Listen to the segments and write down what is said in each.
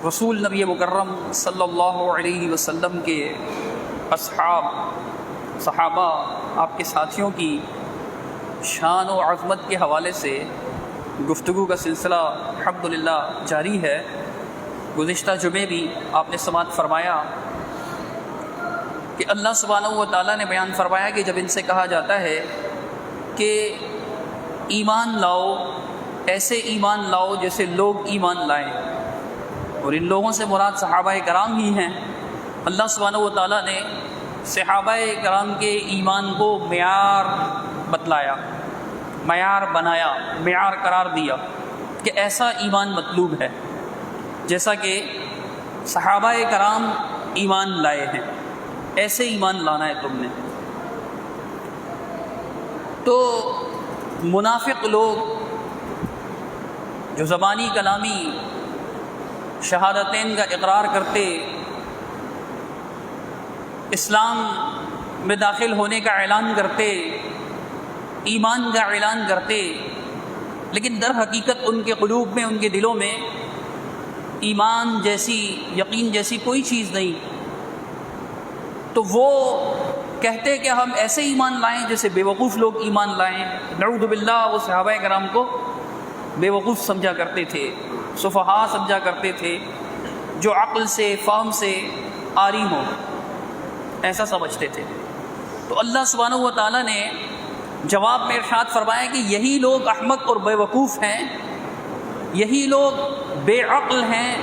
رسول نبی مکرم صلی اللہ علیہ وسلم کے صحابہ آپ کے ساتھیوں کی شان و عظمت کے حوالے سے گفتگو کا سلسلہ الحمدللہ جاری ہے۔ گزشتہ جمعے بھی آپ نے سماعت فرمایا کہ اللہ سبحانہ و تعالیٰ نے بیان فرمایا کہ جب ان سے کہا جاتا ہے کہ ایمان لاؤ، ایسے ایمان لاؤ جیسے لوگ ایمان لائیں، اور ان لوگوں سے مراد صحابہ کرام ہی ہیں۔ اللہ سبحانہ و تعالیٰ نے صحابہ کرام کے ایمان کو معیار بتلایا، معیار بنایا، معیار قرار دیا کہ ایسا ایمان مطلوب ہے جیسا کہ صحابہ کرام ایمان لائے ہیں، ایسے ایمان لانا ہے تم نے۔ تو منافق لوگ جو زبانی کلامی شہادتین کا اقرار کرتے، اسلام میں داخل ہونے کا اعلان کرتے، ایمان کا اعلان کرتے، لیکن در حقیقت ان کے قلوب میں، ان کے دلوں میں ایمان جیسی، یقین جیسی کوئی چیز نہیں، تو وہ کہتے کہ ہم ایسے ایمان لائیں جیسے بے وقوف لوگ ایمان لائیں۔ نعوذ باللہ، وہ صحابہ کرام کو بے وقوف سمجھا کرتے تھے، سفہا سمجھا کرتے تھے، جو عقل سے، فہم سے عاری ہوں، ایسا سمجھتے تھے۔ تو اللہ سبحانہ و تعالیٰ نے جواب میں ارشاد فرمایا کہ یہی لوگ احمق اور بے وقوف ہیں، یہی لوگ بے عقل ہیں،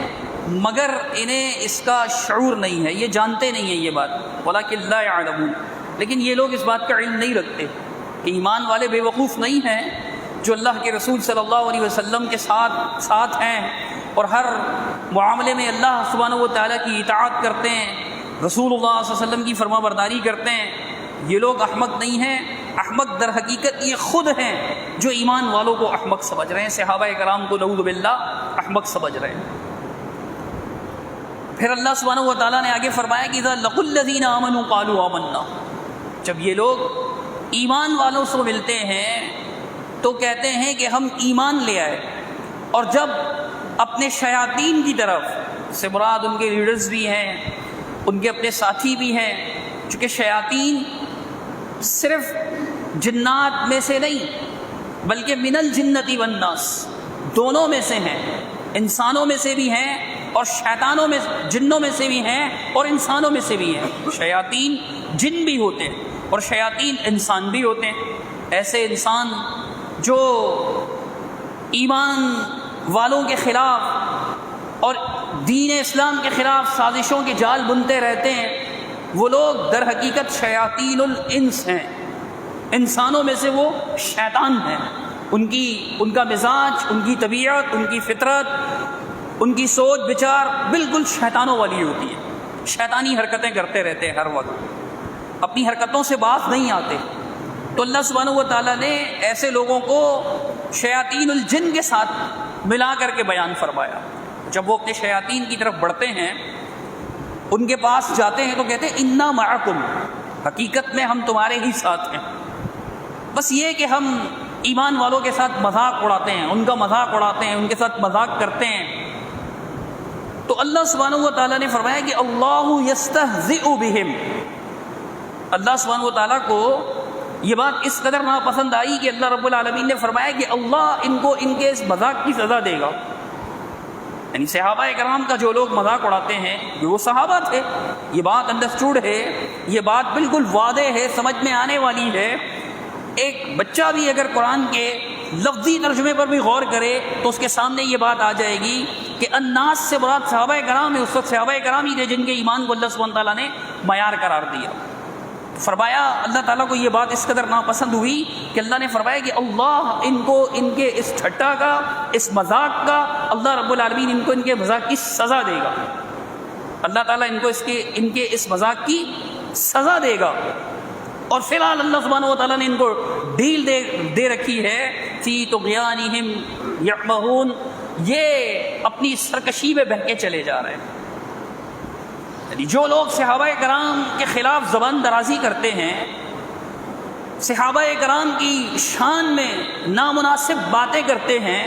مگر انہیں اس کا شعور نہیں ہے، یہ جانتے نہیں ہیں یہ بات، وَلَٰكِن لَا يَعْلَمُونَ، لیکن یہ لوگ اس بات کا علم نہیں رکھتے کہ ایمان والے بے وقوف نہیں ہیں، جو اللہ کے رسول صلی اللہ علیہ وسلم کے ساتھ ہیں اور ہر معاملے میں اللہ سبحانہ و تعالیٰ کی اطاعت کرتے ہیں، رسول اللہ صلی اللہ علیہ وسلم کی فرما برداری کرتے ہیں، یہ لوگ احمق نہیں ہیں۔ احمق در حقیقت یہ خود ہیں جو ایمان والوں کو احمق سمجھ رہے ہیں، صحابہ کرام کو نعوذ باللہ احمق سمجھ رہے ہیں۔ پھر اللہ سبحانہ و تعالیٰ نے آگے فرمایا کہ اذا لقوا الذین آمنوا قالوا آمنا، جب یہ لوگ ایمان والوں سے ملتے ہیں تو کہتے ہیں کہ ہم ایمان لے آئے، اور جب اپنے شیاطین کی طرف سے مراد ان کے لیڈرز بھی ہیں، ان کے اپنے ساتھی بھی ہیں، چونکہ شیاطین صرف جنات میں سے نہیں بلکہ من الجنتی والناس، دونوں میں سے ہیں، انسانوں میں سے بھی ہیں اور شیطانوں میں، جنوں میں سے بھی ہیں اور انسانوں میں سے بھی ہیں۔ شیاطین جن بھی ہوتے ہیں اور شیاطین انسان بھی ہوتے ہیں۔ ایسے انسان جو ایمان والوں کے خلاف اور دین اسلام کے خلاف سازشوں کے جال بنتے رہتے ہیں، وہ لوگ در حقیقت شیاطین الانس ہیں، انسانوں میں سے وہ شیطان ہیں۔ ان کا مزاج، ان کی طبیعت، ان کی فطرت، ان کی سوچ بچار بالکل شیطانوں والی ہوتی ہے، شیطانی حرکتیں کرتے رہتے ہیں، ہر وقت اپنی حرکتوں سے باز نہیں آتے۔ تو اللہ سبحانہ و تعالیٰ نے ایسے لوگوں کو شیاطین الجن کے ساتھ ملا کر کے بیان فرمایا۔ جب وہ اپنے شیاطین کی طرف بڑھتے ہیں، ان کے پاس جاتے ہیں تو کہتے ہیں انا معکم، حقیقت میں ہم تمہارے ہی ساتھ ہیں، بس یہ کہ ہم ایمان والوں کے ساتھ مذاق اڑاتے ہیں، ان کا مذاق اڑاتے ہیں، ان کے ساتھ مذاق کرتے ہیں۔ تو اللہ سبحانہ و تعالیٰ نے فرمایا کہ اللہ یستہزئ بہم، اللہ سبحانہ و تعالیٰ کو یہ بات اس قدر ناپسند آئی کہ اللہ رب العالمین نے فرمایا کہ اللہ ان کو ان کے اس مذاق کی سزا دے گا۔ یعنی صحابہ کرام کا جو لوگ مذاق اڑاتے ہیں، جو وہ صحابہ تھے، یہ بات انڈرسٹوڈ ہے، یہ بات بالکل واضح ہے، سمجھ میں آنے والی ہے۔ ایک بچہ بھی اگر قرآن کے لفظی ترجمے پر بھی غور کرے تو اس کے سامنے یہ بات آ جائے گی کہ الناس سے مراد صحابہ کرام ہے، اس وقت صحابہ کرام ہی تھے جن کے ایمان کو اللہ سبحانہ تعالیٰ نے معیار قرار دیا۔ فرمایا اللہ تعالیٰ کو یہ بات اس قدر ناپسند ہوئی کہ اللہ نے فرمایا کہ اللہ ان کو ان کے اس ٹھٹا کا، اس مذاق کا، اللہ رب العالمین ان کو ان کے مذاق کی سزا دے گا۔ اللہ تعالیٰ ان کو ان کے اس مذاق کی سزا دے گا۔ اور فی الحال اللہ سبحانہ و تعالیٰ نے ان کو ڈیل دے رکھی ہے، فی طغیانہم یعمہون، یہ اپنی سرکشی میں بہکے چلے جا رہے ہیں۔ یعنی جو لوگ صحابہ کرام کے خلاف زبان درازی کرتے ہیں، صحابہ کرام کی شان میں نامناسب باتیں کرتے ہیں،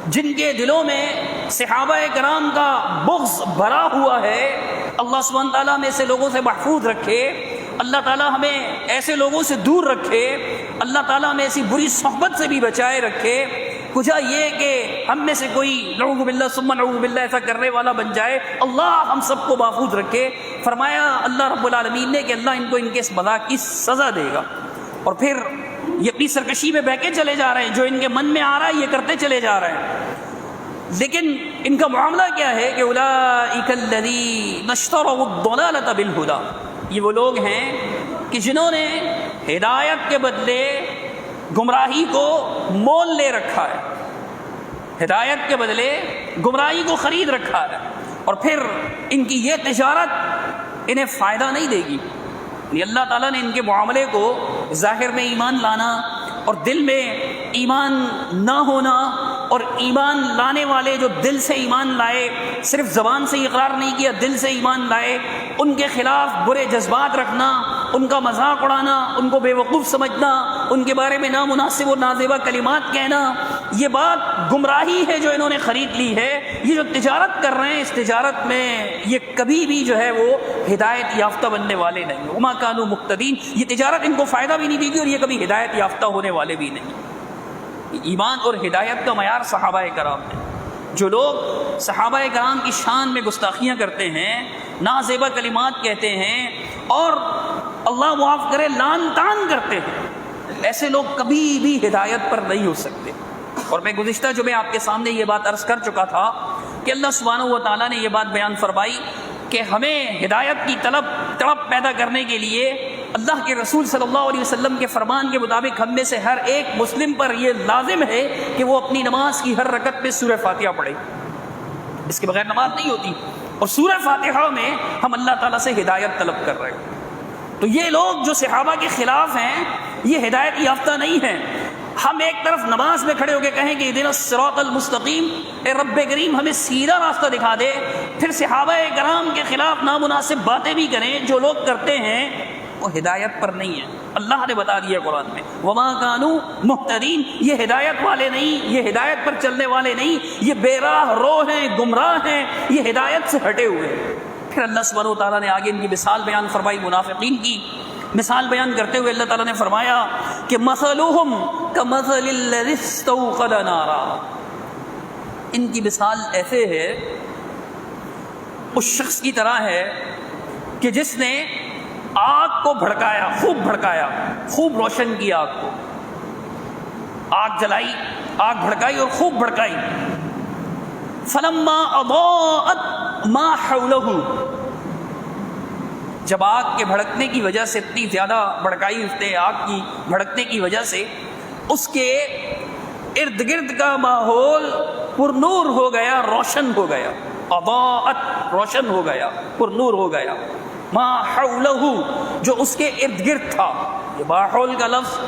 جن کے دلوں میں صحابہ کرام کا بغض بھرا ہوا ہے، اللہ سبحانہ تعالیٰ ہمیں ایسے لوگوں سے محفوظ رکھے، اللہ تعالیٰ ہمیں ایسے لوگوں سے دور رکھے، اللہ تعالیٰ ہمیں ایسی بری صحبت سے بھی بچائے رکھے۔ کچھ یہ کہ ہم میں سے کوئی نعوذ باللہ ثم نعوذ باللہ ایسا کرنے والا بن جائے، اللہ ہم سب کو محفوظ رکھے۔ فرمایا اللہ رب العالمین نے کہ اللہ ان کو ان کے اس مذاق کی سزا دے گا، اور پھر یہ اپنی سرکشی میں بہکے چلے جا رہے ہیں، جو ان کے من میں آ رہا ہے یہ کرتے چلے جا رہے ہیں۔ لیکن ان کا معاملہ کیا ہے کہ اولئک الذین اشتروا الضلالۃ بالہدی، یہ وہ لوگ ہیں کہ جنہوں نے ہدایت کے بدلے گمراہی کو مول لے رکھا ہے، ہدایت کے بدلے گمراہی کو خرید رکھا ہے، اور پھر ان کی یہ تجارت انہیں فائدہ نہیں دے گی۔ یعنی اللہ تعالیٰ نے ان کے معاملے کو ظاہر میں ایمان لانا اور دل میں ایمان نہ ہونا، اور ایمان لانے والے جو دل سے ایمان لائے، صرف زبان سے اقرار نہیں کیا، دل سے ایمان لائے، ان کے خلاف برے جذبات رکھنا، ان کا مذاق اڑانا، ان کو بے وقوف سمجھنا، ان کے بارے میں نامناسب و نازیبہ کلمات کہنا، یہ بات گمراہی ہے جو انہوں نے خرید لی ہے۔ یہ جو تجارت کر رہے ہیں، اس تجارت میں یہ کبھی بھی جو ہے وہ ہدایت یافتہ بننے والے نہیں، وما کانوا مہتدین، یہ تجارت ان کو فائدہ بھی نہیں دے گی اور یہ کبھی ہدایت یافتہ ہونے والے بھی نہیں۔ ایمان اور ہدایت کا معیار صحابہ کرام ہے۔ جو لوگ صحابہ کرام کی شان میں گستاخیاں کرتے ہیں، نازیبہ کلمات کہتے ہیں، اور اللہ معاف کرے لعن طعن کرتے ہیں، ایسے لوگ کبھی بھی ہدایت پر نہیں ہو سکتے۔ اور میں گزشتہ جمعے آپ کے سامنے یہ بات عرض کر چکا تھا کہ اللہ سبحانہ و تعالیٰ نے یہ بات بیان فرمائی کہ ہمیں ہدایت کی تڑپ پیدا کرنے کے لیے اللہ کے رسول صلی اللہ علیہ وسلم کے فرمان کے مطابق ہم میں سے ہر ایک مسلم پر یہ لازم ہے کہ وہ اپنی نماز کی ہر رکعت میں سورہ فاتحہ پڑھے، اس کے بغیر نماز نہیں ہوتی، اور سورہ فاتحہ میں ہم اللہ تعالیٰ سے ہدایت طلب کر رہے ہیں۔ تو یہ لوگ جو صحابہ کے خلاف ہیں یہ ہدایت یافتہ نہیں ہیں۔ ہم ایک طرف نماز میں کھڑے ہو کے کہیں کہ اہدنا الصراط المستقیم، اے رب کریم ہمیں سیدھا راستہ دکھا دے، پھر صحابہ کرام کے خلاف نامناسب باتیں بھی کریں، جو لوگ کرتے ہیں وہ ہدایت پر نہیں ہے۔ اللہ نے بتا دیا قرآن میں وما کانوا مہتدین، یہ ہدایت والے نہیں، یہ ہدایت پر چلنے والے نہیں، یہ بے راہ رو ہیں، گمراہ ہیں، یہ ہدایت سے ہٹے ہوئے ہیں۔ پھر اللہ سبحانہ و تعالیٰ نے آگے ان کی مثال بیان فرمائی، منافقین کی مثال بیان کرتے ہوئے اللہ تعالیٰ نے فرمایا کہ مثلہم کمثل الذی استوقد نارا، ان کی مثال ایسے ہے، اس شخص کی طرح ہے کہ جس نے آگ کو بھڑکایا، خوب روشن کیا آگ کو، آگ جلائی، آگ بھڑکائی اور خوب بھڑکائی، فلما اضاءت ما حولہ، جب آگ کے بھڑکنے کی وجہ سے اتنی زیادہ بھڑکائی اس نے آگ کی بھڑکنے کی وجہ سے اس کے ارد گرد کا ماحول پر نور ہو گیا، روشن ہو گیا، اضاءت روشن ہو گیا، پر نور ہو گیا، ما حولہ جو اس کے ارد گرد تھا۔ یہ ماحول کا لفظ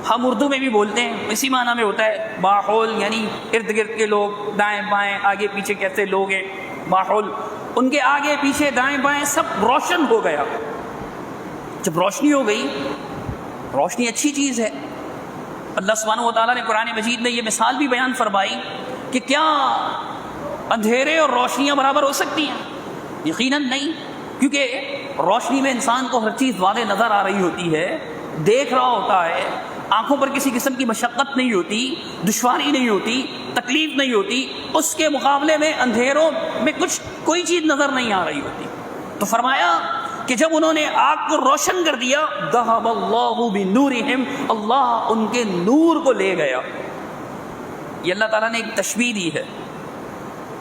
ہم اردو میں بھی بولتے ہیں، اسی معنی میں ہوتا ہے ماحول، یعنی ارد گرد کے لوگ، دائیں بائیں آگے پیچھے کیسے لوگ ہیں، ماحول، ان کے آگے پیچھے دائیں بائیں سب روشن ہو گیا۔ جب روشنی ہو گئی، روشنی اچھی چیز ہے، اللہ سبحانہ و تعالیٰ نے قرآن مجید میں یہ مثال بھی بیان فرمائی کہ کیا اندھیرے اور روشنیاں برابر ہو سکتی ہیں؟ یقیناً نہیں، کیونکہ روشنی میں انسان کو ہر چیز واضح نظر آ رہی ہوتی ہے، دیکھ رہا ہوتا ہے، آنکھوں پر کسی قسم کی مشقت نہیں ہوتی، دشواری نہیں ہوتی، تکلیف نہیں ہوتی۔ اس کے مقابلے میں اندھیروں میں کوئی چیز نظر نہیں آ رہی ہوتی۔ تو فرمایا کہ جب انہوں نے آگ کو روشن کر دیا، ذہب اللہ بنورہم، اللہ ان کے نور کو لے گیا۔ یہ اللہ تعالیٰ نے ایک تشبیہ دی ہے،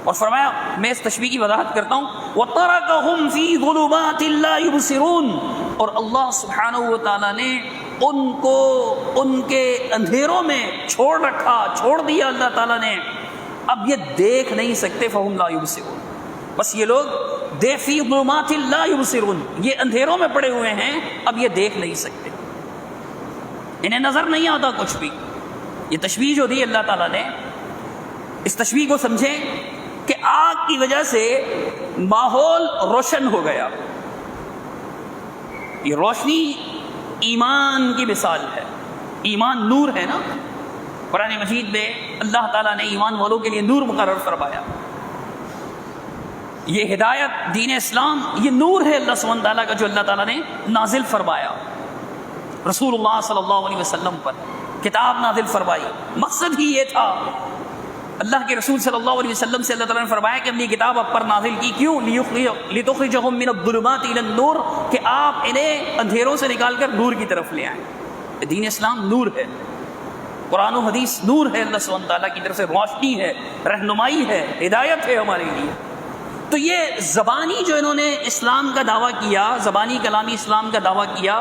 اور فرمایا میں اس تشبیہ کی وضاحت کرتا ہوں، وَتَرَكَهُمْ فِي ظُلُمَاتٍ لَا يُبْصِرُونَ، اور اللہ سبحانہ و تعالیٰ نے ان کو ان کے اندھیروں میں چھوڑ دیا اللہ تعالیٰ نے، اب یہ دیکھ نہیں سکتے، فَهُمْ لَا يُبْصِرُونَ، بس یہ لوگ فِي ظُلُمَاتٍ لَا يُبْصِرُونَ، یہ اندھیروں میں پڑے ہوئے ہیں، اب یہ دیکھ نہیں سکتے، انہیں نظر نہیں آتا کچھ بھی۔ یہ تشبیہ جو دی اللہ تعالیٰ نے، اس تشبیہ کو سمجھیں کہ آگ کی وجہ سے ماحول روشن ہو گیا۔ یہ روشنی ایمان کی مثال ہے، ایمان نور ہے نا، قرآن مجید میں اللہ تعالیٰ نے ایمان والوں کے لیے نور مقرر فرمایا، یہ ہدایت دین اسلام یہ نور ہے اللہ سبحانہ تعالیٰ کا جو اللہ تعالیٰ نے نازل فرمایا رسول اللہ صلی اللہ علیہ وسلم پر، کتاب نازل فرمائی. مقصد ہی یہ تھا. اللہ کے رسول صلی اللہ علیہ وسلم سے اللہ تعالیٰ نے فرمایا کہ ہم نے یہ کتاب آپ پر نازل کی کیوں؟ لِتُخْرِجَهُم مِّنَ الظُّلُمَاتِ إِلَى النُّورِ، کہ آپ انہیں اندھیروں سے نکال کر نور کی طرف لے آئیں. دین اسلام نور ہے، قرآن و حدیث نور ہے، اللہ سبحانہ تعالیٰ کی طرف سے روشنی ہے، رہنمائی ہے، ہدایت ہے ہمارے لیے. تو یہ زبانی جو انہوں نے اسلام کا دعویٰ کیا، زبانی کلامی اسلام کا دعویٰ کیا،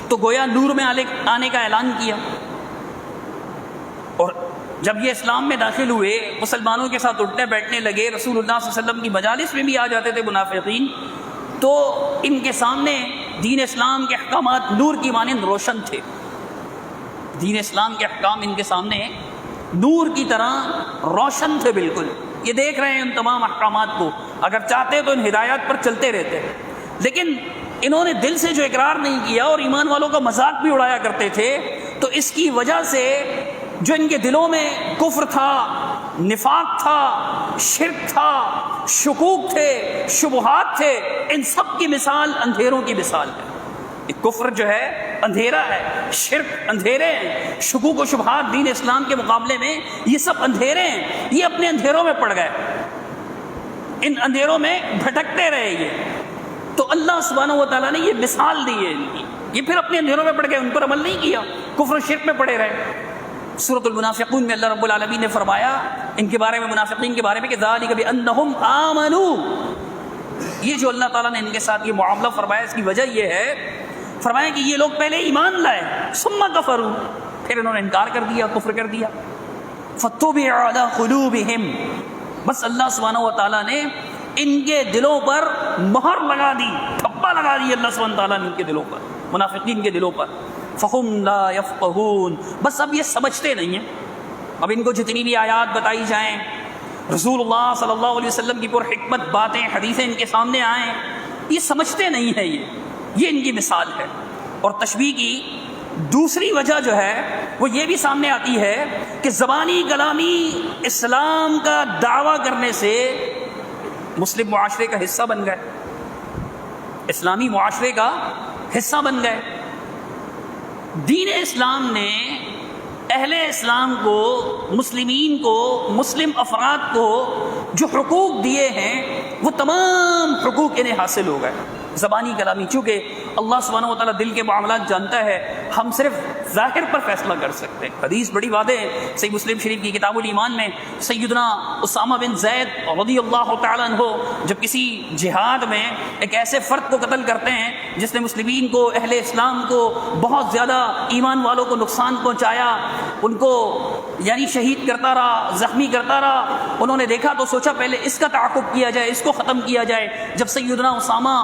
تو گویا نور میں آنے کا اعلان کیا. اور جب یہ اسلام میں داخل ہوئے، مسلمانوں کے ساتھ اٹھنے بیٹھنے لگے، رسول اللہ صلی اللہ علیہ وسلم کی مجالس میں بھی آ جاتے تھے منافقین، تو ان کے سامنے دین اسلام کے احکامات نور کی مانند روشن تھے. دین اسلام کے احکام ان کے سامنے نور کی طرح روشن تھے بالکل. یہ دیکھ رہے ہیں ان تمام احکامات کو، اگر چاہتے تو ان ہدایات پر چلتے رہتے، لیکن انہوں نے دل سے جو اقرار نہیں کیا اور ایمان والوں کا مذاق بھی اڑایا کرتے تھے، تو اس کی وجہ سے جو ان کے دلوں میں کفر تھا، نفاق تھا، شرک تھا، شکوک تھے، شبہات تھے، ان سب کی مثال اندھیروں کی مثال ہے. کفر جو ہے اندھیرا ہے، شرک اندھیرے ہیں، شکوک و شبہات دین اسلام کے مقابلے میں یہ سب اندھیرے ہیں. یہ اپنے اندھیروں میں پڑ گئے، ان اندھیروں میں بھٹکتے رہے. تو اللہ سبحانہ و تعالیٰ نے یہ مثال دی ہے ان کی. یہ پھر اپنے اندھیروں میں پڑ گئے، ان پر عمل نہیں کیا، کفر و شرک میں پڑے رہے. سورۃ المنافقون میں اللہ رب العالمین نے فرمایا ان کے بارے میں، منافقین کے بارے میں، کہ ذالک بانہم آمنوا. یہ جو اللہ تعالیٰ نے ان کے ساتھ یہ معاملہ فرمایا، اس کی وجہ یہ ہے، فرمایا کہ یہ لوگ پہلے ایمان لائے، ثم کفروا، پھر انہوں نے انکار کر دیا، کفر کر دیا. فطبع علی قلوبہم، بس اللہ سبحانہ و تعالیٰ نے ان کے دلوں پر مہر لگا دی، ٹھپا لگا دی اللہ سبحانہ تعالیٰ نے ان کے دلوں پر، منافقین کے دلوں پر. فہم لا یفقہون، بس اب یہ سمجھتے نہیں ہیں. اب ان کو جتنی بھی آیات بتائی جائیں، رسول اللہ صلی اللہ علیہ وسلم کی پر حکمت باتیں، حدیثیں ان کے سامنے آئیں، یہ سمجھتے نہیں ہیں. یہ ان کی مثال ہے. اور تشبیہ کی دوسری وجہ جو ہے وہ یہ بھی سامنے آتی ہے کہ زبانی کلامی اسلام کا دعویٰ کرنے سے مسلم معاشرے کا حصہ بن گئے، اسلامی معاشرے کا حصہ بن گئے. دین اسلام نے اہل اسلام کو، مسلمین کو، مسلم افراد کو جو حقوق دیے ہیں وہ تمام حقوق انہیں حاصل ہو گئے. زبانی کلامی، چونکہ اللہ سبحانہ و تعالیٰ دل کے معاملات جانتا ہے، ہم صرف ظاہر پر فیصلہ کر سکتے ہیں. حدیث بڑی واضح ہے، صحیح مسلم شریف کی کتاب الایمان میں سیدنا اسامہ بن زید رضی اللہ تعالیٰ عنہ جب کسی جہاد میں ایک ایسے فرد کو قتل کرتے ہیں جس نے مسلمین کو، اہل اسلام کو بہت زیادہ، ایمان والوں کو نقصان پہنچایا، ان کو یعنی شہید کرتا رہا، زخمی کرتا رہا. انہوں نے دیکھا تو سوچا پہلے اس کا تعاقب کیا جائے، اس کو ختم کیا جائے. جب سیدنا اسامہ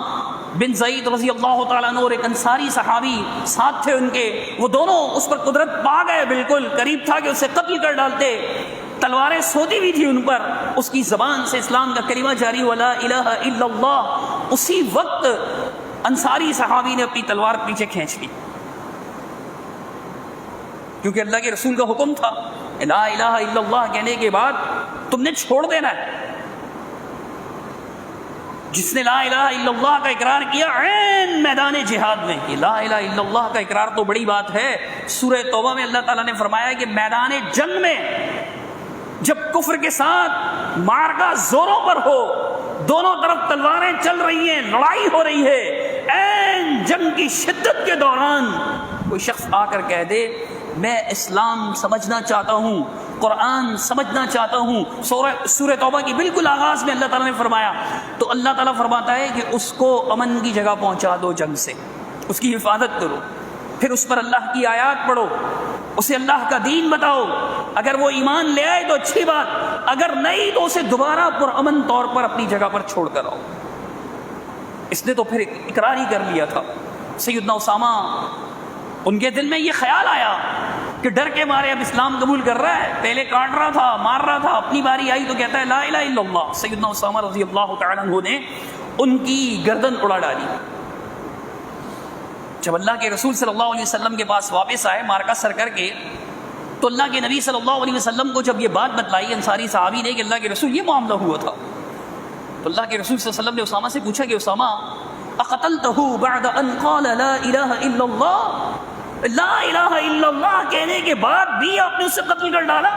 بن زید رضی اللہ تعالیٰ عنہ اور ایک انصاری صحابی ساتھ تھے ان کے، وہ دونوں اس پر قدرت پا گئے، بالکل قریب تھا کہ اسے قتل کر ڈالتے. تلواریں سوتی بھی تھی ان پر، اس کی زبان سے اسلام کا کلمہ جاری ہوا، لا الہ الا اللہ. اسی وقت انصاری صحابی نے اپنی تلوار پیچھے کھینچ لی، کیونکہ اللہ کے رسول کا حکم تھا لا الہ الا اللہ کہنے کے بعد تم نے چھوڑ دینا ہے. جس نے لا الہ الا اللہ کا اقرار کیا عین میدان جہاد میں، کہ لا الہ الا اللہ کا اقرار تو بڑی بات ہے. سورہ توبہ میں اللہ تعالیٰ نے فرمایا کہ میدان جنگ میں جب کفر کے ساتھ معرکہ زوروں پر ہو، دونوں طرف تلواریں چل رہی ہیں، لڑائی ہو رہی ہے، عین جنگ کی شدت کے دوران کوئی شخص آ کر کہہ دے میں اسلام سمجھنا چاہتا ہوں، قرآن سمجھنا چاہتا ہوں، سورہ توبہ کی بالکل آغاز میں اللہ تعالیٰ نے فرمایا، تو اللہ تعالیٰ فرماتا ہے کہ اس کو امن کی جگہ پہنچا دو، جنگ سے اس کی حفاظت کرو، پھر اس پر اللہ کی آیات پڑھو، اسے اللہ کا دین بتاؤ. اگر وہ ایمان لے آئے تو اچھی بات، اگر نہیں تو اسے دوبارہ پرامن طور پر اپنی جگہ پر چھوڑ کر آؤ. اس نے تو پھر اقرار ہی کر لیا تھا. سیدنا اسامہ، ان کے دل میں یہ خیال آیا کہ ڈر کے مارے اب اسلام قبول کر رہا ہے، پہلے کاٹ رہا تھا، مار رہا تھا، اپنی باری آئی تو کہتا ہے لا الہ الا اللہ. سیدنا اسامہ رضی اللہ تعالیٰ عنہ نے ان کی گردن اڑا ڈالی. جب اللہ کے رسول صلی اللہ علیہ وسلم کے پاس واپس آئے مارکا سر کر کے، تو اللہ کے نبی صلی اللہ علیہ وسلم کو جب یہ بات بتلائی انصاری صحابی نے کہ اللہ کے رسول یہ معاملہ ہوا تھا، تو اللہ کے رسول صلی اللہ علیہ وسلم نے اسامہ سے پوچھا کہ اسامہ اقتلتہ بعد ان قال لا الہ الا اللہ، لا الہ الا اللہ کہنے کے بعد بھی آپ نے اسے قتل کر ڈالا؟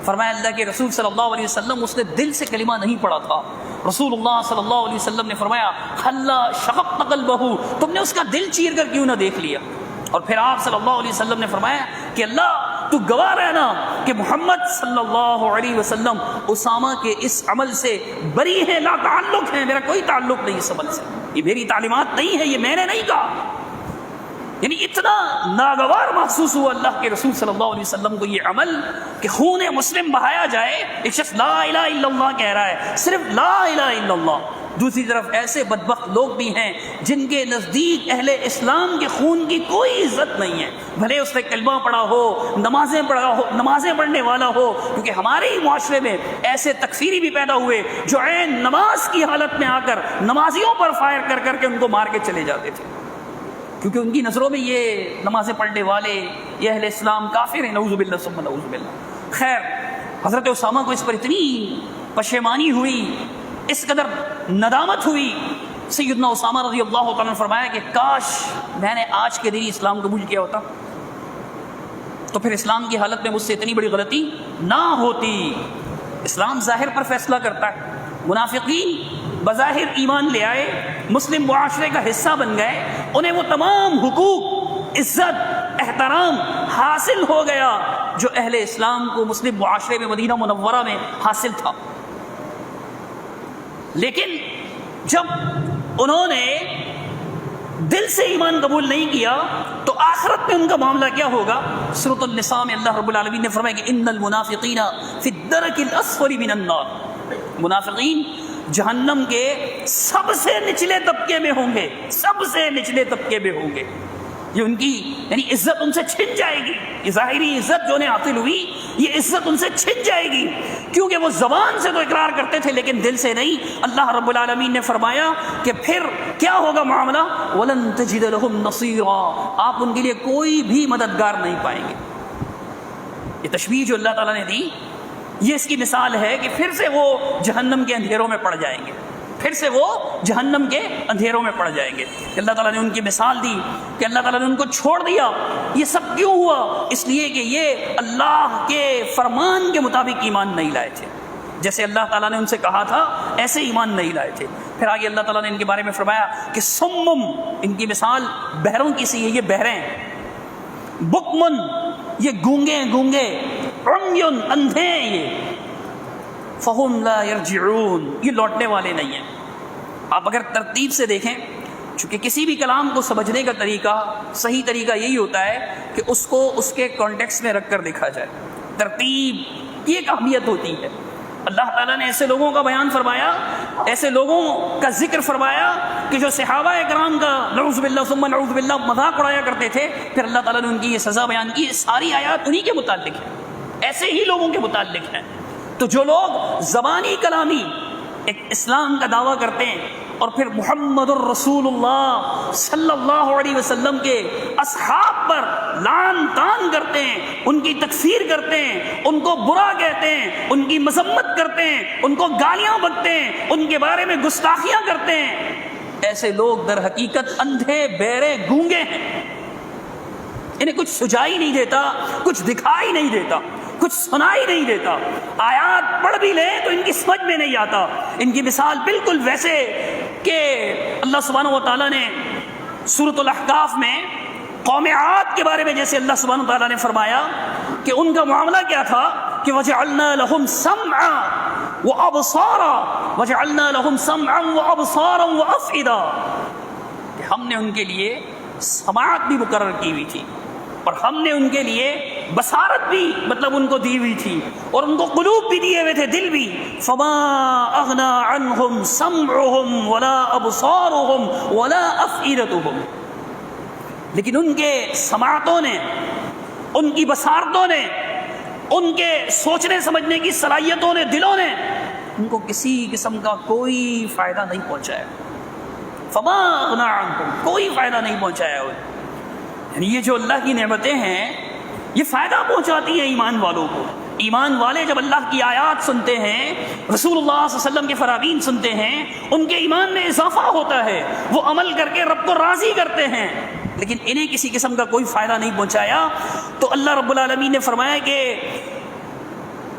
فرمایا اللہ کے رسول صلی اللہ علیہ وسلم اس نے دل سے کلمہ نہیں پڑھا تھا. رسول اللہ صلی اللہ علیہ وسلم نے فرمایا حلا شققت قلبہ، تم نے اس کا دل چیر کر کیوں نہ دیکھ لیا؟ اور پھر آپ صلی اللہ علیہ وسلم نے فرمایا کہ اللہ تو گواہ رہنا کہ محمد صلی اللہ علیہ وسلم اسامہ کے اس عمل سے بری ہے، لا تعلق ہے، میرا کوئی تعلق نہیں اس عمل سے، یہ میری تعلیمات نہیں ہے، یہ میں نے نہیں کہا. یعنی اتنا ناگوار محسوس ہوا اللہ کے رسول صلی اللہ علیہ وسلم کو یہ عمل کہ خون مسلم بہایا جائے. ایک شخص لا الہ الا اللہ کہہ رہا ہے، صرف لا الہ الا اللہ. دوسری طرف ایسے بدبخت لوگ بھی ہیں جن کے نزدیک اہل اسلام کے خون کی کوئی عزت نہیں ہے، بھلے اس نے کلمہ پڑھا ہو، نمازیں پڑھا ہو، نمازیں پڑھنے والا ہو. کیونکہ ہمارے ہی معاشرے میں ایسے تکفیری بھی پیدا ہوئے جو عین نماز کی حالت میں آ کر نمازیوں پر فائر کر کر کے ان کو مار کے چلے جاتے تھے، کیونکہ ان کی نظروں میں یہ نمازیں پڑھنے والے یہ اہل اسلام کافر ہیں، نعوذ باللہ ثم نعوذ باللہ. خیر، حضرت اسامہ کو اس پر اتنی پشیمانی ہوئی، اس قدر ندامت ہوئی. سیدنا اسامہ رضی اللہ تعالیٰ نے فرمایا کہ کاش میں نے آج کے دن ہی اسلام قبول کیا ہوتا تو پھر اسلام کی حالت میں مجھ سے اتنی بڑی غلطی نہ ہوتی. اسلام ظاہر پر فیصلہ کرتا ہے. منافقین بظاہر ایمان لے آئے، مسلم معاشرے کا حصہ بن گئے، انہیں وہ تمام حقوق، عزت، احترام حاصل ہو گیا جو اہل اسلام کو مسلم معاشرے میں مدینہ منورہ میں حاصل تھا. لیکن جب انہوں نے دل سے ایمان قبول نہیں کیا تو آخرت میں ان کا معاملہ کیا ہوگا؟ سورۃ النساء میں اللہ رب العالمین نے فرمایا کہ ان المنافقین فی الدرک الاسفل من النار، منافقین جہنم کے سب سے نچلے طبقے میں ہوں گے، سب سے نچلے طبقے میں ہوں گے. یہ ان کی یعنی عزت ان سے چھن جائے گی، یہ ظاہری عزت جو انہیں حاصل ہوئی یہ عزت ان سے چھن جائے گی، کیونکہ وہ زبان سے تو اقرار کرتے تھے لیکن دل سے نہیں. اللہ رب العالمین نے فرمایا کہ پھر کیا ہوگا معاملہ؟ وَلَن تَجِدَ لَهُمْ نَصِيرًا، آپ ان کے لیے کوئی بھی مددگار نہیں پائیں گے. یہ تشبیہ جو اللہ تعالیٰ نے دی یہ اس کی مثال ہے کہ پھر سے وہ جہنم کے اندھیروں میں پڑ جائیں گے، پھر سے وہ جہنم کے اندھیروں میں پڑ جائیں گے. اللہ تعالیٰ نے ان کی مثال دی کہ اللہ تعالیٰ نے ان کو چھوڑ دیا. یہ سب کیوں ہوا؟ اس لیے کہ یہ اللہ کے فرمان کے مطابق ایمان نہیں لائے تھے، جیسے اللہ تعالیٰ نے ان سے کہا تھا ایسے ایمان نہیں لائے تھے. پھر آگے اللہ تعالیٰ نے ان کے بارے میں فرمایا کہ سمم، ان کی مثال بہروں کی سی ہے، یہ بہرے ہیں. بکمن، یہ گونگے گونگے. عمیٌ، اندھے یہ. فہم لا یرجعون، یہ لوٹنے والے نہیں ہیں. آپ اگر ترتیب سے دیکھیں، چونکہ کسی بھی کلام کو سمجھنے کا طریقہ، صحیح طریقہ یہی ہوتا ہے کہ اس کو اس کے کانٹیکسٹ میں رکھ کر دیکھا جائے. ترتیب کی ایک اہمیت ہوتی ہے. اللہ تعالیٰ نے ایسے لوگوں کا بیان فرمایا، ایسے لوگوں کا ذکر فرمایا کہ جو صحابہ کرام کا نعوذ باللہ ثم نعوذ باللہ مذاق اڑایا کرتے تھے، پھر اللہ تعالیٰ نے ان کی یہ سزا بیان کی. ساری آیات انہی کے متعلق ہیں، ایسے ہی لوگوں کے متعلق ہیں. تو جو لوگ زبانی کلامی ایک اسلام کا دعویٰ کرتے ہیں اور پھر محمد الرسول اللہ صلی اللہ علیہ وسلم کے اصحاب پر لعن طعن کرتے ہیں، ان کی تکفیر کرتے ہیں، ان کو برا کہتے ہیں، ان کی مذمت کرتے ہیں، ان کو گالیاں بکتے ہیں، ان کے بارے میں گستاخیاں کرتے ہیں، ایسے لوگ در حقیقت اندھے بہرے گونگے ہیں. انہیں کچھ سجائی نہیں دیتا، کچھ دکھائی نہیں دیتا، کچھ سنائی نہیں دیتا. آیات پڑھ بھی لیں تو ان کی سمجھ میں نہیں آتا. ان کی مثال بالکل ویسے کہ اللہ سبحانہ و تعالیٰ نے سورۃ الاحقاف میں قوم عاد کے بارے میں جیسے اللہ سبحانہ و تعالیٰ نے فرمایا کہ ان کا معاملہ کیا تھا کہ وَجَعَلْنَا لَهُمْ سَمْعًا وَأَبْصَارًا وَجَعَلْنَا لَهُمْ سَمْعًا وَأَبْصَارًا وَأَفْئِدَةً، کہ ہم نے ان کے لیے سماعت بھی مقرر کی ہوئی تھی اور ہم نے ان کے لیے بصارت بھی مطلب ان کو دی ہوئی تھی اور ان کو قلوب بھی دیے ہوئے تھے، دل بھی. فما اغنا عنہم سمعہم ولا ابصارہم ولا افئدتہم، لیکن ان کے سماعتوں نے، ان کی بصارتوں نے، ان کے سوچنے سمجھنے کی صلاحیتوں نے، دلوں نے ان کو کسی قسم کا کوئی فائدہ نہیں پہنچایا. فما اغنا عنہم، کوئی فائدہ نہیں پہنچایا. یعنی یہ جو اللہ کی نعمتیں ہیں یہ فائدہ پہنچاتی ہیں ایمان والوں کو، ایمان والے جب اللہ کی آیات سنتے ہیں، رسول اللہ صلی اللہ علیہ وسلم کے فرامین سنتے ہیں، ان کے ایمان میں اضافہ ہوتا ہے، وہ عمل کر کے رب کو راضی کرتے ہیں، لیکن انہیں کسی قسم کا کوئی فائدہ نہیں پہنچایا تو اللہ رب العالمین نے فرمایا کہ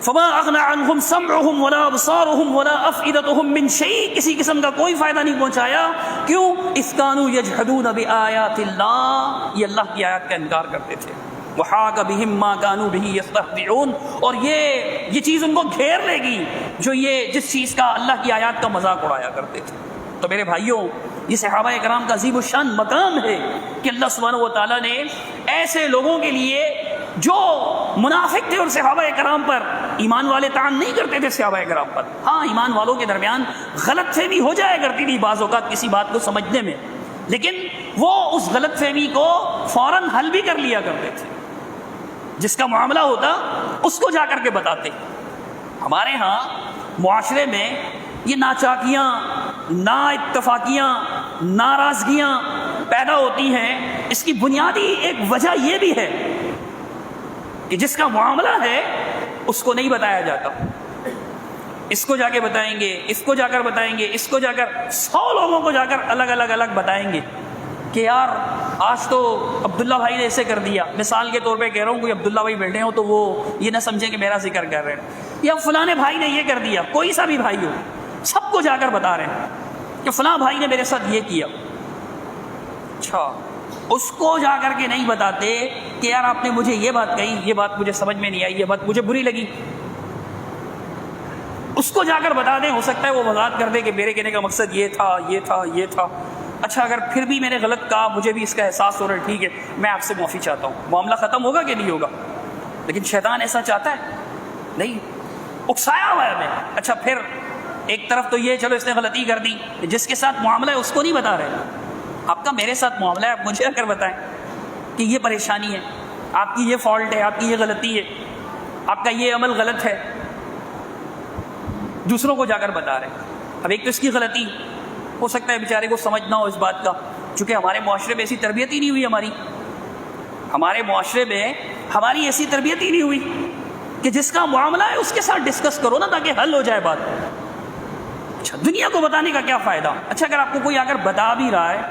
فما اغنى عنهم سمعهم ولا ابصارهم ولا افئدتهم من شيء، کسی قسم کا کوئی فائدہ نہیں پہنچایا. کیوں؟ اذ كانوا يجحدون بآيات اللہ، یہ اللہ کی آیات کا انکار کرتے تھے. وحاق بهم ما كانوا به يستهزئون، اور یہ چیز ان کو گھیر لے گی جو یہ جس چیز کا اللہ کی آیات کا مذاق اڑایا کرتے تھے. تو میرے بھائیوں، یہ صحابہ کرام کا عظیم الشان مقام ہے کہ اللہ سبحانہ و تعالیٰ نے ایسے لوگوں کے لیے جو منافق تھے اور صحابہ کرام پر، ایمان والے تعان نہیں کرتے تھے صحابہ کرام پر. ہاں، ایمان والوں کے درمیان غلط فہمی ہو جایا کرتی تھی بعض اوقات کسی بات کو سمجھنے میں، لیکن وہ اس غلط فہمی کو فوراً حل بھی کر لیا کرتے تھے. جس کا معاملہ ہوتا اس کو جا کر کے بتاتے. ہمارے ہاں معاشرے میں یہ ناچاکیاں، نا اتفاقیاں، ناراضگیاں پیدا ہوتی ہیں. اس کی بنیادی ایک وجہ یہ بھی ہے کہ جس کا معاملہ ہے اس کو نہیں بتایا جاتا. اس کو جا کے بتائیں گے، اس کو جا کر بتائیں گے، اس کو جا کر 100 لوگوں کو جا کر الگ الگ بتائیں گے کہ یار آج تو عبداللہ بھائی نے ایسے کر دیا. مثال کے طور پہ کہہ رہا ہوں، کوئی عبداللہ بھائی بیٹھے ہوں تو وہ یہ نہ سمجھیں کہ میرا ذکر کر رہے ہیں، یا فلاں بھائی نے یہ کر دیا. کوئی سا بھی بھائی ہو، سب کو جا کر بتا رہے ہیں کہ فلاں بھائی نے میرے ساتھ یہ کیا. اچھا، اس کو جا کر کے نہیں بتاتے کہ یار آپ نے مجھے یہ بات کہی، یہ بات مجھے سمجھ میں نہیں آئی، یہ بات مجھے بری لگی. اس کو جا کر بتا دیں، ہو سکتا ہے وہ وضاحت کر دے کہ میرے کہنے کا مقصد یہ تھا، یہ تھا، یہ تھا. اچھا، اگر پھر بھی میں نے غلط کہا، مجھے بھی اس کا احساس ہو رہا ہے، ٹھیک ہے، میں آپ سے معافی چاہتا ہوں. معاملہ ختم ہوگا کہ نہیں ہوگا؟ لیکن شیطان ایسا چاہتا ہے نہیں، اکسایا ہوا ہے ہمیں. اچھا، پھر ایک طرف تو یہ چلو اس نے غلطی کر دی، جس کے ساتھ معاملہ ہے اس کو نہیں بتا رہے. آپ کا میرے ساتھ معاملہ ہے، آپ مجھے آ کر بتائیں کہ یہ پریشانی ہے، آپ کی یہ فالٹ ہے، آپ کی یہ غلطی ہے، آپ کا یہ عمل غلط ہے. دوسروں کو جا کر بتا رہے. اب ایک تو اس کی غلطی ہو سکتا ہے بیچارے کو سمجھ نہ ہو اس بات کا، چونکہ ہمارے معاشرے میں ایسی تربیت ہی نہیں ہوئی. ہمارے معاشرے میں ہماری ایسی تربیت ہی نہیں ہوئی کہ جس کا معاملہ ہے اس کے ساتھ ڈسکس کرو نا، تاکہ حل ہو جائے بات. اچھا، دنیا کو بتانے کا کیا فائدہ؟ اچھا، اگر آپ کو کوئی آ کر بتا بھی رہا ہے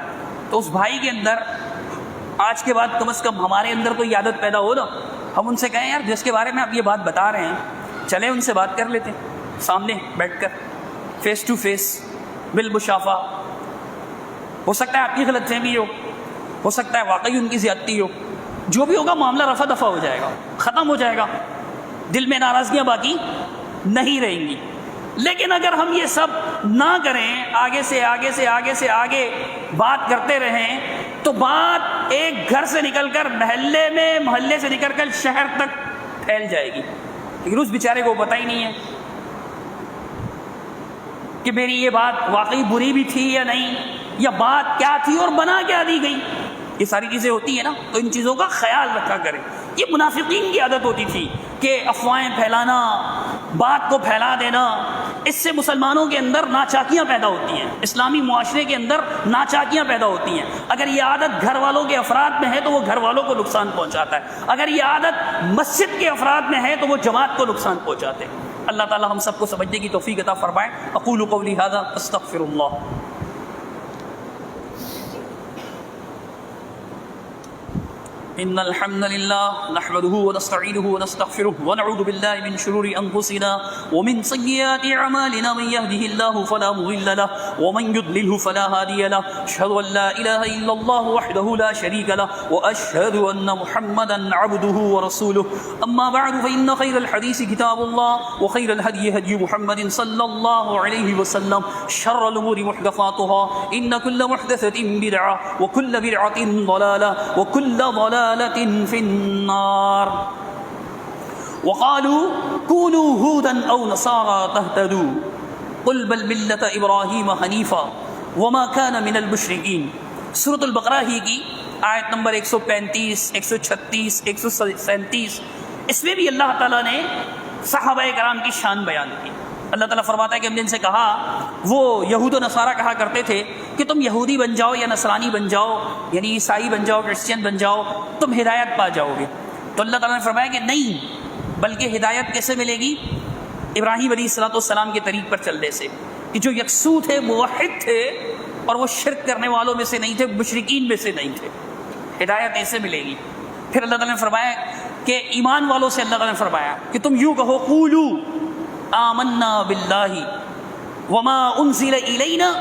تو اس بھائی کے اندر آج کے بعد کم از کم ہمارے اندر تو یہ عادت پیدا ہو نا، ہم ان سے کہیں یار جس کے بارے میں آپ یہ بات بتا رہے ہیں، چلیں ان سے بات کر لیتے ہیں، سامنے بیٹھ کر، فیس ٹو فیس، بالمشافہ. ہو سکتا ہے آپ کی غلط فہمی ہو سکتا ہے واقعی ان کی زیادتی ہو. جو بھی ہوگا معاملہ رفع دفع ہو جائے گا، ختم ہو جائے گا، دل میں ناراضگیاں باقی نہیں رہیں گی. لیکن اگر ہم یہ سب نہ کریں، آگے سے بات کرتے رہیں، تو بات ایک گھر سے نکل کر محلے سے نکل کر شہر تک پھیل جائے گی. لیکن اس بیچارے کو پتہ ہی نہیں ہے کہ میری یہ بات واقعی بری بھی تھی یا نہیں، یا بات کیا تھی اور بنا کیا دی گئی. یہ ساری چیزیں ہوتی ہیں نا، تو ان چیزوں کا خیال رکھا کریں. یہ منافقین کی عادت ہوتی تھی کہ افواہیں پھیلانا، بات کو پھیلا دینا. اس سے مسلمانوں کے اندر ناچاکیاں پیدا ہوتی ہیں، اسلامی معاشرے کے اندر ناچاکیاں پیدا ہوتی ہیں. اگر یہ عادت گھر والوں کے افراد میں ہے تو وہ گھر والوں کو نقصان پہنچاتا ہے. اگر یہ عادت مسجد کے افراد میں ہے تو وہ جماعت کو نقصان پہنچاتے ہیں. اللہ تعالی ہم سب کو سمجھنے کی توفیق عطا فرمائے. اقول قولی ھذا استغفر اللہ. إن الحمد لله نحمده ونستعينه ونستغفره ونعوذ بالله من شرور أنفسنا ومن سيئات أعمالنا. من يهده الله فلا مضل له ومن يضلله فلا هادي له. أشهد أن لا إله إلا الله وحده لا شريك له وأشهد أن محمدا عبده ورسوله. أما بعد فإن خير الحديث كتاب الله وخير الهدي هدي محمد صلى الله عليه وسلم. شر الأمور محدثاتها إن كل محدثة بدعة وكل بدعة ضلالة وكل ضلالة في النار. وقالوا كونوا هودا أو نصارى تهتدوا قل بل ملة إبراهيم حنيفا وما كان من المشركين. سورۃ البقرہ ہی کی آیت نمبر 135، 136، 137، اس میں بھی اللہ تعالیٰ نے صحابہ کرام کی شان بیان کی. اللہ تعالیٰ فرماتا ہے کہ ہم نے ان سے کہا، وہ یہود و نصارہ کہا کرتے تھے کہ تم یہودی بن جاؤ یا نصرانی بن جاؤ، یعنی عیسائی بن جاؤ، کرسچین بن جاؤ، تم ہدایت پا جاؤ گے. تو اللہ تعالیٰ نے فرمایا کہ نہیں، بلکہ ہدایت کیسے ملے گی؟ ابراہیم علیہ الصلوۃ والسلام کے طریق پر چلنے سے، کہ جو یکسو تھے، موحد تھے، اور وہ شرک کرنے والوں میں سے نہیں تھے، مشرکین میں سے نہیں تھے. ہدایت ایسے ملے گی. پھر اللہ تعالیٰ نے فرمایا کہ ایمان والوں سے اللہ تعالیٰ نے فرمایا کہ تم یوں کہو قولوا آمنا باللہ وما انزل الینا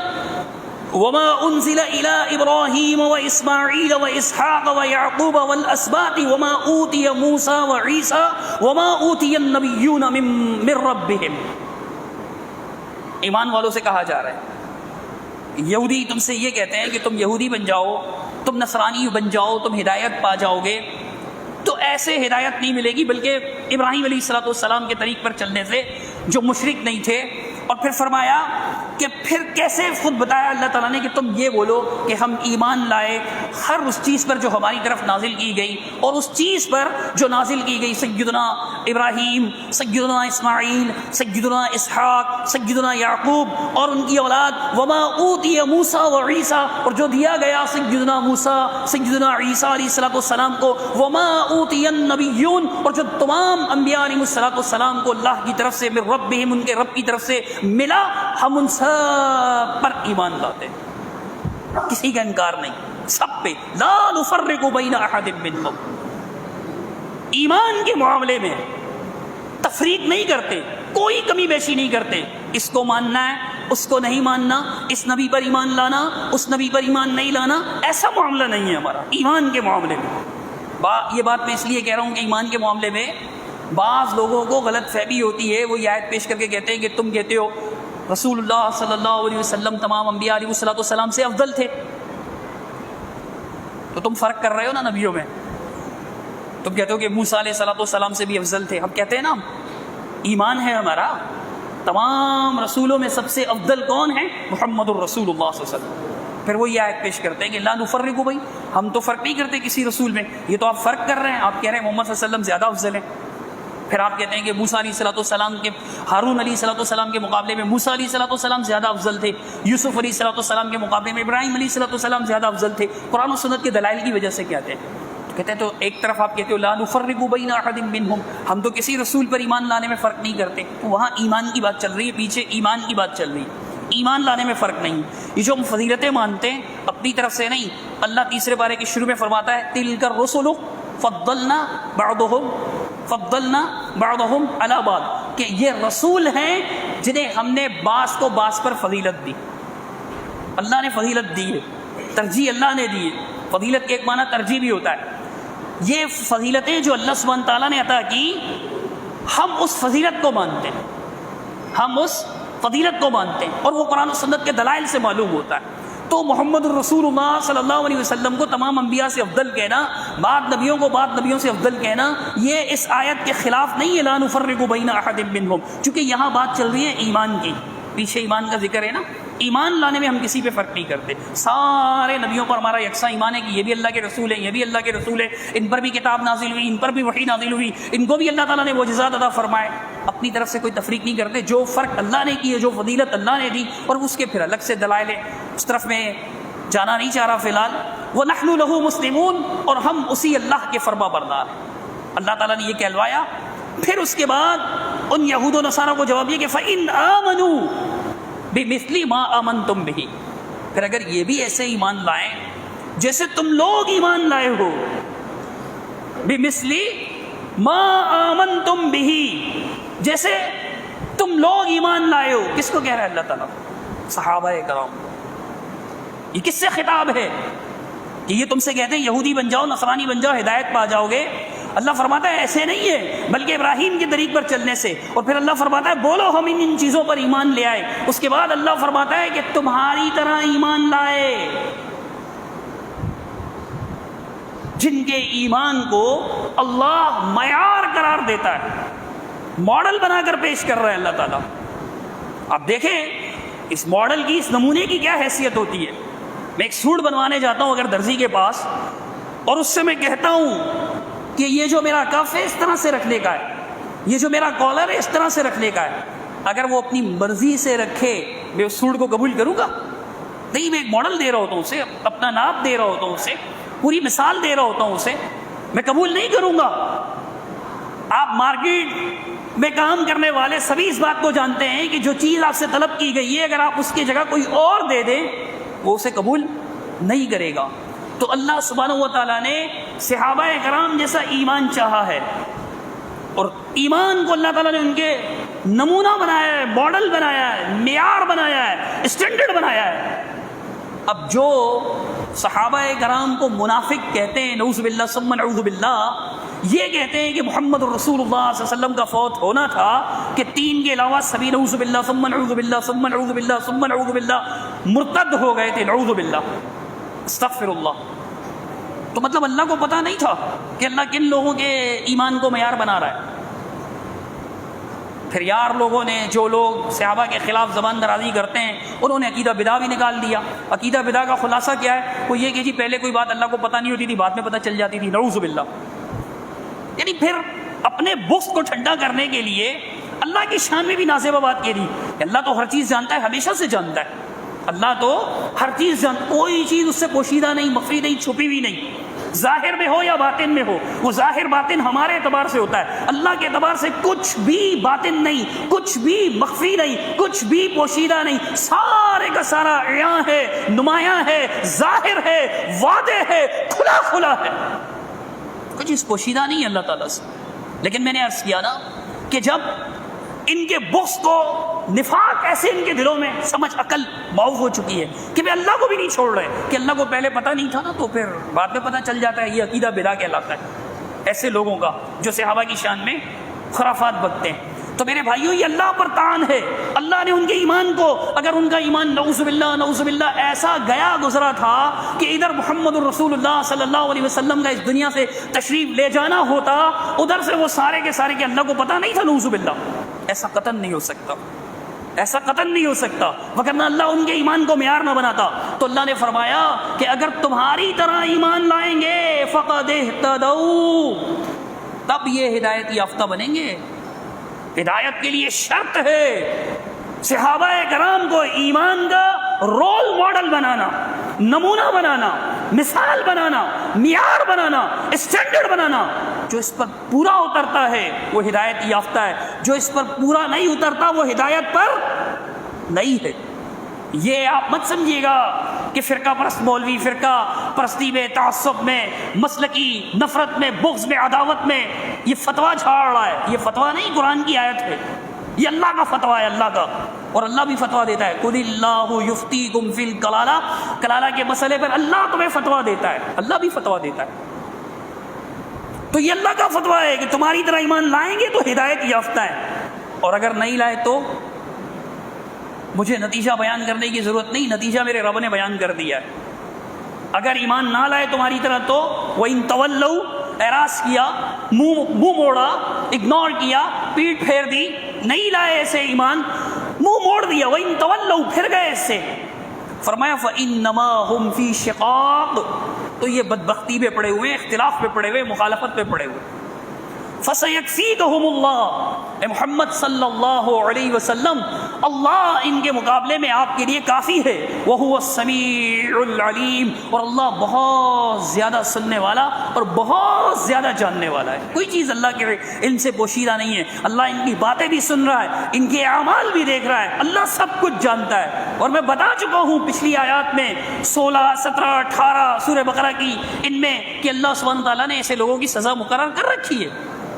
وما انزل الى ابراہیم واسماعیل واسحاق ویعقوب والاسباط وما اوتی موسیٰ وعیسیٰ وما اوتی النبیون من ربہم. ایمان والوں سے کہا جا رہا ہے. یہودی تم سے یہ کہتے ہیں کہ تم یہودی بن جاؤ، تم نصرانی بن جاؤ، تم ہدایت پا جاؤ گے. تو ایسے ہدایت نہیں ملے گی، بلکہ ابراہیم علیہ الصلوۃ والسلام کے طریق پر چلنے سے، جو مشرک نہیں تھے. اور پھر فرمایا کہ پھر کیسے، خود بتایا اللہ تعالیٰ نے کہ تم یہ بولو کہ ہم ایمان لائے ہر اس چیز پر جو ہماری طرف نازل کی گئی، اور اس چیز پر جو نازل کی گئی سیدنا ابراہیم، سیدنا اسماعیل، سیدنا اسحاق، سیدنا یعقوب اور ان کی اولاد، وما اوتی موسیٰ و عیسیٰ، اور جو دیا گیا سیدنا موسیٰ، سیدنا عیسیٰ علیہ الصلوۃ والسلام کو، وما اوتی النبیون، اور جو تمام انبیاء علیہ الصلوۃ والسلام کو اللہ کی طرف سے، من ربہم، ان کے رب کی طرف سے ملا، ہم ان سب پر ایمان لاتے ہیں، کسی کا انکار نہیں، سب پہ. لا نفرق بین احد منہم، ایمان کے معاملے میں تفریق نہیں کرتے، کوئی کمی بیشی نہیں کرتے. اس کو ماننا ہے، اس کو نہیں ماننا، اس نبی پر ایمان لانا، اس نبی پر ایمان نہیں لانا، ایسا معاملہ نہیں ہے ہمارا ایمان کے معاملے میں. یہ بات میں اس لیے کہہ رہا ہوں کہ ایمان کے معاملے میں بعض لوگوں کو غلط فہمی ہوتی ہے. وہ یہ آیت پیش کر کے کہتے ہیں کہ تم کہتے ہو رسول اللہ صلی اللہ علیہ وسلم تمام انبیاء علیہ الصلوۃ والسلام سے افضل تھے، تو تم فرق کر رہے ہو نا نبیوں میں. تم کہتے ہو کہ موسیٰ علیہ الصلوۃ والسلام سے بھی افضل تھے. ہم کہتے ہیں نا، ایمان ہے ہمارا، تمام رسولوں میں سب سے افضل کون ہے؟ محمد الرسول اللہ صلی اللہ علیہ وسلم. پھر وہ یہ آیت پیش کرتے ہیں کہ لا نفرق، بھائی ہم تو فرق نہیں کرتے کسی رسول میں. یہ تو آپ فرق کر رہے ہیں، آپ کہہ رہے ہیں محمد صلی اللہ علیہ وسلم زیادہ افضل ہیں. پھر آپ کہتے ہیں کہ موسیٰ علیہ الصلوۃ والسلام کے، ہارون علیہ الصلوۃ والسلام کے مقابلے میں موسیٰ علیہ الصلوۃ والسلام زیادہ افضل تھے، یوسف علیہ الصلوۃ والسلام کے مقابلے میں ابراہیم علیہ الصلوۃ والسلام زیادہ افضل تھے. قرآن و سنت کے دلائل کی وجہ سے کہتے ہیں. کہتے ہیں تو ایک طرف آپ کہتے ہو لا نفرق بین احد منہم، ہم تو کسی رسول پر ایمان لانے میں فرق نہیں کرتے. تو وہاں ایمان کی بات چل رہی ہے، پیچھے ایمان کی بات چل رہی ہے، ایمان لانے میں فرق نہیں. یہ جو ہم فضیلتیں مانتے ہیں اپنی طرف سے نہیں، اللہ تیسرے پارے کے شروع میں فرماتا ہے تلک الرسل فضلنا بعضهم علی بعض، کہ یہ رسول ہیں جنہیں ہم نے بعض کو بعض پر فضیلت دی. اللہ نے فضیلت دی ہے، ترجیح اللہ نے دی ہے. فضیلت کے ایک معنی ترجیح بھی ہوتا ہے. یہ فضیلتیں جو اللہ سبحانہ تعالیٰ نے عطا کی، ہم اس فضیلت کو مانتے ہیں، ہم اس فضیلت کو مانتے ہیں، اور وہ قرآن و سنت کے دلائل سے معلوم ہوتا ہے. تو محمد الرسول اللہ صلی اللہ علیہ وسلم کو تمام انبیاء سے افضل کہنا، بعد نبیوں کو بعد نبیوں سے افضل کہنا، یہ اس آیت کے خلاف نہیں ہے. لا نفرق بین احد منہم، چونکہ یہاں بات چل رہی ہے ایمان کی، پیچھے ایمان کا ذکر ہے نا. ایمان لانے میں ہم کسی پہ فرق نہیں کرتے، سارے نبیوں پر ہمارا یکساں ایمان ہے کہ یہ بھی اللہ کے رسول ہیں، یہ بھی اللہ کے رسول ہیں، ان پر بھی کتاب نازل ہوئی، ان پر بھی وحی نازل ہوئی، ان کو بھی اللہ تعالیٰ نے معجزات عطا فرمائے. اپنی طرف سے کوئی تفریق نہیں کرتے. جو فرق اللہ نے کی ہے، جو فضیلت اللہ نے دی، اور اس کے پھر الگ سے دلائل ہے، اس طرف میں جانا نہیں چاہ رہا فی الحال. وَنَحْنُ لَهُ مُسْلِمُونَ، اور ہم اسی اللہ کے فرما بردار ہیں. اللہ تعالیٰ نے یہ کہلوایا. پھر اس کے بعد ان یہود و نصارہ کو جواب دیا کہ فَإِنْ آمَنُوا بِمِثْلِ مَا آمَنْتُمْ بِهِ، پھر اگر یہ بھی ایسے ایمان لائیں جیسے تم لوگ ایمان لائے ہو، بِمِثْلِ مَا آمَنْتُمْ بِهِ، جیسے تم لوگ ایمان لائے ہو. کس کو کہہ رہا ہے اللہ تعالیٰ؟ صحابہ کرام. یہ کس سے خطاب ہے کہ یہ تم سے کہتے ہیں یہودی بن جاؤ، نصرانی بن جاؤ، ہدایت پا جاؤ گے؟ اللہ فرماتا ہے ایسے نہیں ہے، بلکہ ابراہیم کے طریق پر چلنے سے. اور پھر اللہ فرماتا ہے بولو ہم ان چیزوں پر ایمان لے آئے. اس کے بعد اللہ فرماتا ہے کہ تمہاری طرح ایمان لائے، جن کے ایمان کو اللہ معیار قرار دیتا ہے، ماڈل بنا کر پیش کر رہا ہے اللہ تعالیٰ. اب دیکھیں اس ماڈل کی، اس نمونے کی کیا حیثیت ہوتی ہے. میں ایک سوٹ بنوانے جاتا ہوں اگر درزی کے پاس، اور اس سے میں کہتا ہوں کہ یہ جو میرا کف ہے اس طرح سے رکھنے کا ہے، یہ جو میرا کالر ہے اس طرح سے رکھنے کا ہے، اگر وہ اپنی مرضی سے رکھے میں اس سوٹ کو قبول کروں گا؟ نہیں. میں ایک ماڈل دے رہا ہوتا ہوں اسے، اپنا ناپ دے رہا ہوتا ہوں اسے، پوری مثال دے رہا ہوتا ہوں اسے، میں قبول نہیں کروں گا. آپ مارکیٹ میں کام کرنے والے سبھی اس بات کو جانتے ہیں کہ جو چیز آپ سے طلب کی گئی ہے اگر آپ اس کی جگہ کوئی اور دے دیں وہ اسے قبول نہیں کرے گا. تو اللہ سبحانہ و تعالیٰ نے صحابہ کرام جیسا ایمان چاہا ہے، اور ایمان کو اللہ تعالیٰ نے ان کے نمونہ بنایا ہے، ماڈل بنایا ہے، معیار بنایا ہے، اسٹینڈرڈ بنایا ہے. اب جو صحابہ کرام کو منافق کہتے ہیں، نعوذ باللہ ثم نعوذ باللہ، یہ کہتے ہیں کہ محمد الرسول اللہ صلی اللہ علیہ وسلم کا فوت ہونا تھا کہ 3 کے علاوہ سبھی نعوذ باللہ ثم نعوذ باللہ ثم نعوذ باللہ ثم نعوذ باللہ مرتد ہو گئے تھے، نعوذ باللہ، استغفر اللہ. تو مطلب اللہ کو پتہ نہیں تھا کہ اللہ کن لوگوں کے ایمان کو معیار بنا رہا ہے. پھر یار لوگوں نے، جو لوگ صحابہ کے خلاف زبان درازی کرتے ہیں، انہوں نے عقیدہ بدعہ بھی نکال دیا. عقیدہ بدعہ کا خلاصہ کیا ہے؟ وہ یہ کہ جی پہلے کوئی بات اللہ کو پتہ نہیں ہوتی تھی، بعد میں پتہ چل جاتی تھی، نعوذ باللہ. یعنی پھر اپنے بغض کو ٹھنڈا کرنے کے لیے اللہ کی شان میں بھی نازیبہ بات کہہ دی کہ اللہ تو ہر چیز جانتا ہے، ہمیشہ سے جانتا ہے. اللہ تو ہر چیز جانتا، کوئی چیز اس سے پوشیدہ نہیں، مخفی نہیں، چھپی ہوئی نہیں، ظاہر میں ہو یا باطن میں ہو. وہ ظاہر باطن ہمارے اعتبار سے ہوتا ہے، اللہ کے اعتبار سے کچھ بھی باطن نہیں، کچھ بھی مخفی نہیں، کچھ بھی پوشیدہ نہیں، سارے کا سارا عیاں ہے، نمایاں ہے، ظاہر ہے، واضح ہے، کھلا کھلا ہے. کچھ چیز پوشیدہ نہیں ہے اللہ تعالیٰ سے. لیکن میں نے عرض کیا نا کہ جب ان کے بغض کو، نفاق ایسے ان کے دلوں میں سمجھ عقل معاف ہو چکی ہے کہ وہ اللہ کو بھی نہیں چھوڑ رہے، کہ اللہ کو پہلے پتہ نہیں تھا نا تو پھر بعد میں پتہ چل جاتا ہے. یہ عقیدہ بدعہ کہلاتا ہے ایسے لوگوں کا جو صحابہ کی شان میں خرافات بکتے ہیں. تو میرے بھائیوں، یہ اللہ پر تان ہے. اللہ نے ان کے ایمان کو، اگر ان کا ایمان نعوذ باللہ ایسا گیا گزرا تھا کہ ادھر محمد الرسول اللہ صلی اللہ علیہ وسلم کا اس دنیا سے تشریف لے جانا ہوتا، ادھر سے وہ سارے کے سارے کہ اللہ کو پتہ نہیں تھا، نعوذ باللہ. ایسا قطعاً نہیں ہو سکتا، ایسا قطعاً نہیں ہو سکتا، وگرنہ اللہ ان کے ایمان کو معیار نہ بناتا. تو اللہ نے فرمایا کہ اگر تمہاری طرح ایمان لائیں گے فقد اہتدوا، تب یہ ہدایت یافتہ بنیں گے. ہدایت کے لیے شرط ہے صحابہ کرام کو ایمان کا رول ماڈل بنانا، نمونہ بنانا، مثال بنانا، معیار بنانا، اسٹینڈرڈ بنانا. جو اس پر پورا اترتا ہے وہ ہدایت یافتہ ہے، جو اس پر پورا نہیں اترتا وہ ہدایت پر نہیں ہے. یہ آپ مت سمجھیے گا کہ فرقہ پرست مولوی فرقہ پرستی میں، تعصب میں، مسلکی نفرت میں، بغض میں، عداوت میں یہ فتویٰ جھاڑ رہا ہے. یہ فتویٰ نہیں، قرآن کی آیت ہے، یہ اللہ کا فتویٰ ہے، اللہ کا. اور اللہ بھی فتویٰ دیتا ہے، قُلِ اللَّهُ يُفْتِيكُمْ فِي الْكَلَالَةِ، کلالہ کے مسئلے پر اللہ تمہیں فتویٰ دیتا ہے، اللہ بھی فتویٰ دیتا ہے. تو یہ اللہ کا فتویٰ ہے کہ تمہاری طرح ایمان لائیں گے تو ہدایت یافتہ ہے، اور اگر نہیں لائے تو مجھے نتیجہ بیان کرنے کی ضرورت نہیں، نتیجہ میرے رب نے بیان کر دیا ہے. اگر ایمان نہ لائے تمہاری طرح تو وَإِن تَوَلَّوْا، اعراض کیا، منہ موڑا، اگنور کیا، پیٹھ پھیر دی، نہیں لائے ایسے ایمان، منہ موڑ دیا، وَإِن تَوَلَّوْا، پھر گئے اس سے. فرمایا فَإِنَّمَا هُمْ فِي شِقَاقٍ، تو یہ بدبختی پہ پڑے ہوئے، اختلاف پہ پڑے ہوئے، مخالفت پہ پڑے ہوئے. فَسَيَكْفِيكَهُمُ اللَّهُ، اے محمد صلی اللہ علیہ وسلم، اللہ ان کے مقابلے میں آپ کے لیے کافی ہے. وَهُوَ السَّمِيعُ الْعَلِيمُ، اور اللہ بہت زیادہ سننے والا اور بہت زیادہ جاننے والا ہے. کوئی چیز اللہ کے علم سے پوشیدہ نہیں ہے. اللہ ان کی باتیں بھی سن رہا ہے، ان کے اعمال بھی دیکھ رہا ہے، اللہ سب کچھ جانتا ہے. اور میں بتا چکا ہوں پچھلی آیات میں 16، 17، 18 سورہ بقرہ کی، ان میں کہ اللہ سبحانہ تعالیٰ نے ایسے لوگوں کی سزا مقرر کر رکھی ہے،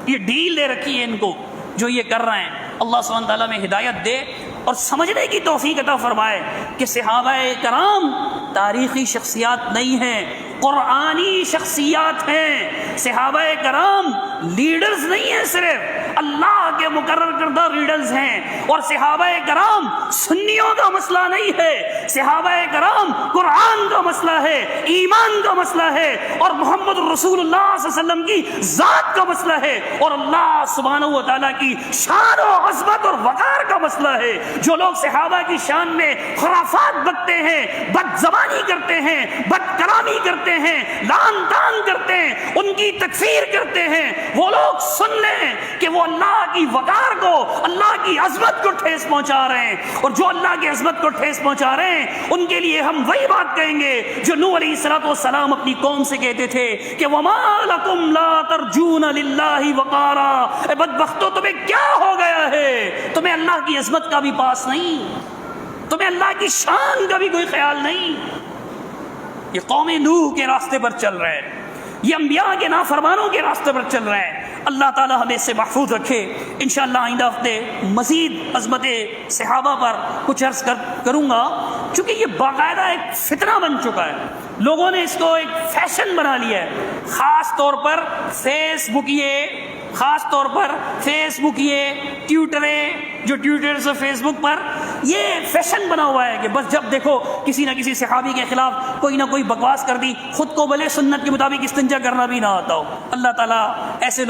یہ ڈیل دے رکھی ہے ان کو جو یہ کر رہے ہیں. اللہ سبحانہ تعالیٰ میں ہدایت دے اور سمجھنے کی توفیق عطا فرمائے کہ صحابہ کرام تاریخی شخصیات نہیں ہیں، قرآنی شخصیات ہیں. صحابہ کرام لیڈرز نہیں ہیں، صرف اللہ کے مقرر کردہ لیڈرز ہیں. اور صحابہ کرام سنیوں کا مسئلہ نہیں ہے، صحابہ کرام قرآن کا مسئلہ ہے، ایمان کا مسئلہ ہے، اور محمد رسول اللہ صلی اللہ علیہ وسلم کی ذات کا مسئلہ ہے، اور اللہ سبحانہ و تعالیٰ کی شان و عظمت اور وقار کا مسئلہ ہے. جو لوگ صحابہ کی شان میں خرافات بکتے ہیں، بد زبانی کرتے ہیں، بد کلامی کرتے ہیں، لعن طعن کرتے ہیں، ان کی تکفیر کرتے ہیں، وہ لوگ سن لیں کہ وہ اللہ کی وقار کو، اللہ کی عظمت کو ٹھیس پہنچا رہے ہیں. اور جو اللہ کی عظمت عظمت کو ٹھیس پہنچا رہے ہیں، ان کے لیے ہم وہی بات کہیں گے جو نوح علیہ الصلوۃ والسلام اپنی قوم سے کہتے تھے کہ وَمَا لَكُمْ لَا تَرْجُونَ لِلَّهِ وَقَارًا، اے بدبختو تمہیں کیا ہو گیا ہے، تمہیں اللہ کی عظمت کا بھی پاس نہیں، تمہیں اللہ کی شان کا بھی کوئی خیال نہیں۔ یہ قوم نوح کے راستے پر چل رہے ہیں، یہ انبیاء کے نافرمانوں کے راستے پر چل رہے ہیں۔ اللہ تعالی ہمیں اس سے محفوظ رکھے۔ انشاءاللہ آئندہ ہفتے مزید عظمت صحابہ پر کچھ عرض کروں گا، چونکہ یہ باقاعدہ ایک فتنہ بن چکا ہے، لوگوں نے اس کو ایک فیشن بنا لیا ہے، خاص طور پر فیس بک یہ ٹویٹریں، جو ٹویٹرز اور فیس بک پر یہ فیشن بنا ہوا ہے کہ بس جب دیکھو کسی نہ کسی صحابی کے خلاف کوئی نہ کوئی بکواس کر دی، خود کو بھلے سنت کے مطابق استنجا کرنا بھی نہ آتا ہو۔ اللہ تعالیٰ ایسے